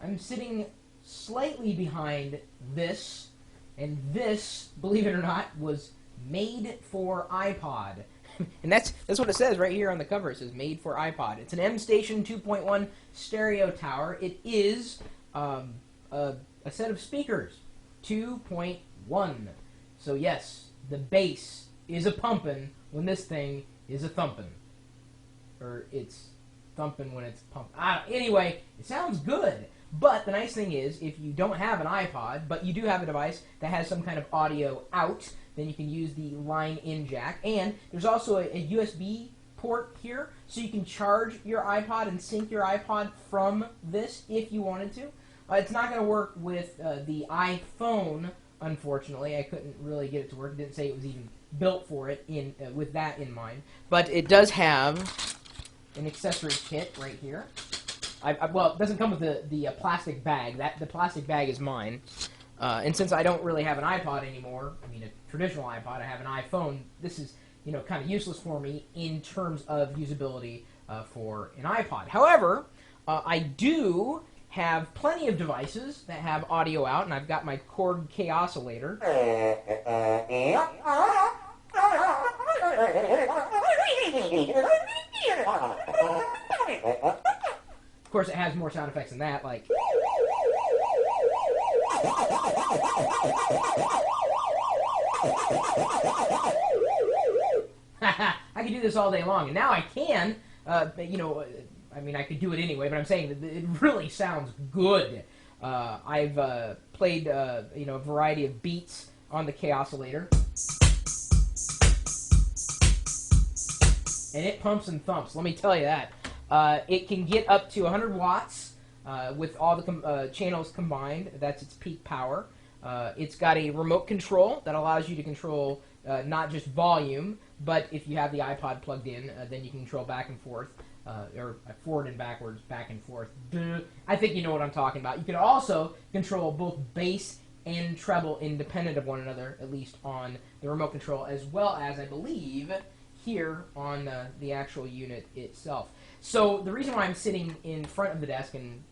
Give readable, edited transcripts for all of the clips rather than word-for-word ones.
I'm sitting slightly behind this, and this, believe it or not, was made for iPod. And that's what it says right here on the cover. It says made for iPod. It's an M Station 2.1 stereo tower. It is a set of speakers, 2.1. So yes, the bass is a pumpin' when this thing is a thumpin'. Or it's thumping when it's pumping. Anyway, it sounds good. But the nice thing is, if you don't have an iPod, but you do have a device that has some kind of audio out, then you can use the line-in jack. And there's also a USB port here, so you can charge your iPod and sync your iPod from this if you wanted to. It's not going to work with the iPhone, unfortunately. I couldn't really get it to work. It didn't say it was even built for it with that in mind. But it does have an accessory kit right here. Well, it doesn't come with the plastic bag. The plastic bag is mine. And since I don't really have an iPod anymore, I mean a traditional iPod, I have an iPhone, this is kind of useless for me in terms of usability for an iPod. However, I do have plenty of devices that have audio out, and I've got my Korg K-oscillator. Of course, it has more sound effects than that, like... I could do this all day long, and now I can, I mean, I could do it anyway, but I'm saying that it really sounds good. I've played, a variety of beats on the K-oscillator. And it pumps and thumps, let me tell you that. It can get up to 100 watts with all the channels combined. That's its peak power. It's got a remote control that allows you to control not just volume, but if you have the iPod plugged in, then you can control back and forth, or forward and backwards, back and forth. I think you know what I'm talking about. You can also control both bass and treble independent of one another, at least on the remote control, as well as, I believe, here on the actual unit itself. So the reason why I'm sitting in front of the desk and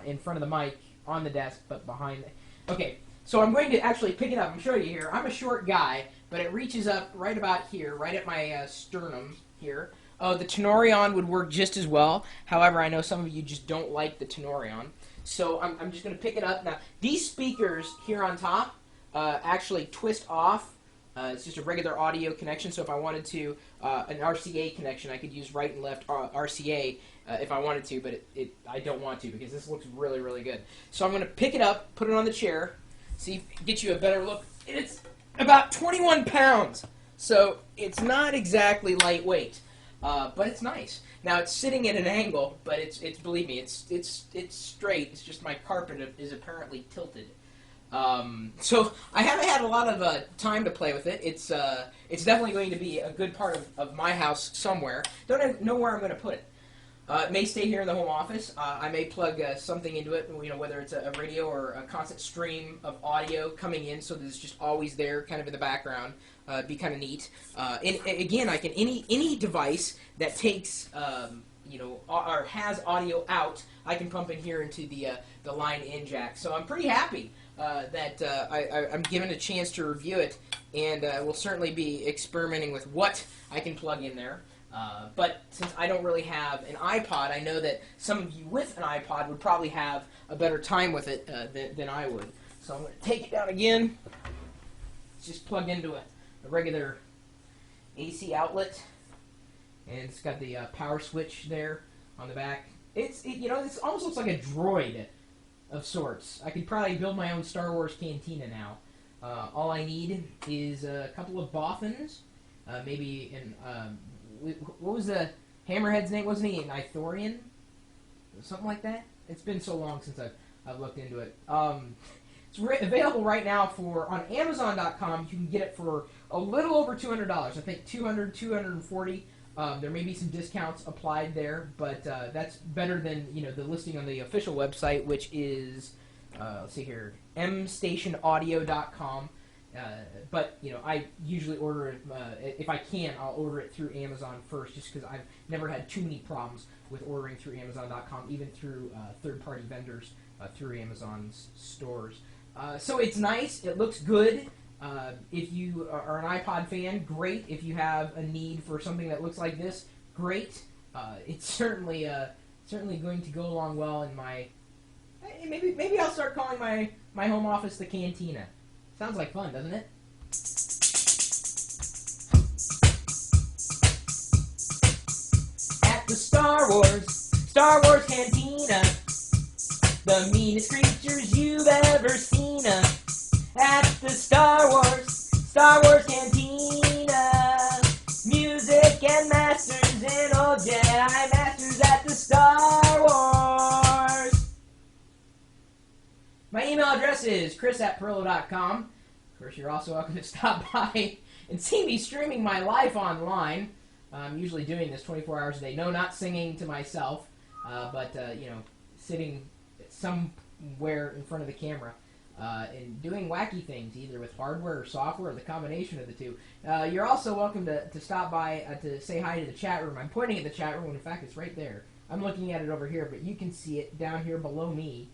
in front of the mic on the desk, but behind... Okay, so I'm going to actually pick it up and show you here. I'm a short guy, but it reaches up right about here, right at my sternum here. The Tenorion would work just as well. However, I know some of you just don't like the Tenorion. So I'm just going to pick it up. Now, these speakers here on top actually twist off. It's just a regular audio connection, so if I wanted to, an RCA connection, I could use right and left RCA if I wanted to, but I don't want to because this looks really, really good. So I'm going to pick it up, put it on the chair, see, get you a better look. It's about 21 pounds, so it's not exactly lightweight, but it's nice. Now, it's sitting at an angle, but it's believe me, it's straight. It's just my carpet is apparently tilted. So I haven't had a lot of time to play with it. It's definitely going to be a good part of my house somewhere. Don't know where I'm going to put it. It may stay here in the home office. I may plug something into it, whether it's a radio or a constant stream of audio coming in, so that it's just always there, kind of in the background. It'd be kind of neat. And again, I can any device that takes or has audio out, I can pump in here into the line-in jack. So I'm pretty happy that I'm given a chance to review it, and we'll certainly be experimenting with what I can plug in there. But since I don't really have an iPod, I know that some of you with an iPod would probably have a better time with it than I would. So I'm going to take it down again. It's just plugged into a regular AC outlet, and it's got the power switch there on the back. It almost looks like a droid of sorts. I could probably build my own Star Wars cantina now. All I need is a couple of boffins, maybe what was the Hammerhead's name? Wasn't he an Ithorian? Something like that? It's been so long since I've looked into it. It's available right now on Amazon.com. You can get it for a little over $200. I think $200, $240. There may be some discounts applied there, but that's better than the listing on the official website, which is let's see here, mstationaudio.com. But you know, I usually order it if I can. I'll order it through Amazon first, just because I've never had too many problems with ordering through Amazon.com, even through third-party vendors through Amazon's stores. So it's nice. It looks good. If you are an iPod fan, great. If you have a need for something that looks like this, great. It's certainly going to go along well in my. Maybe I'll start calling my home office the Cantina. Sounds like fun, doesn't it? At the Star Wars Cantina, the meanest creatures you've ever seen. At the Star Wars Cantina, music and masters and old Jedi masters at the Star Wars. My email address is chris@perillo.com. Of course, you're also welcome to stop by and see me streaming my life online. I'm usually doing this 24 hours a day. No, not singing to myself, but you know, sitting somewhere in front of the camera and doing wacky things, either with hardware or software, or the combination of the two. You're also welcome to stop by to say hi to the chat room. I'm pointing at the chat room, and in fact, it's right there. I'm looking at it over here, but you can see it down here below me.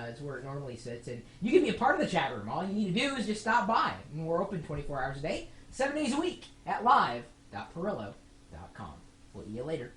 Is where it normally sits, and you can be a part of the chat room. All you need to do is just stop by, and we're open 24 hours a day, 7 days a week at live.perillo.com. We'll see you later.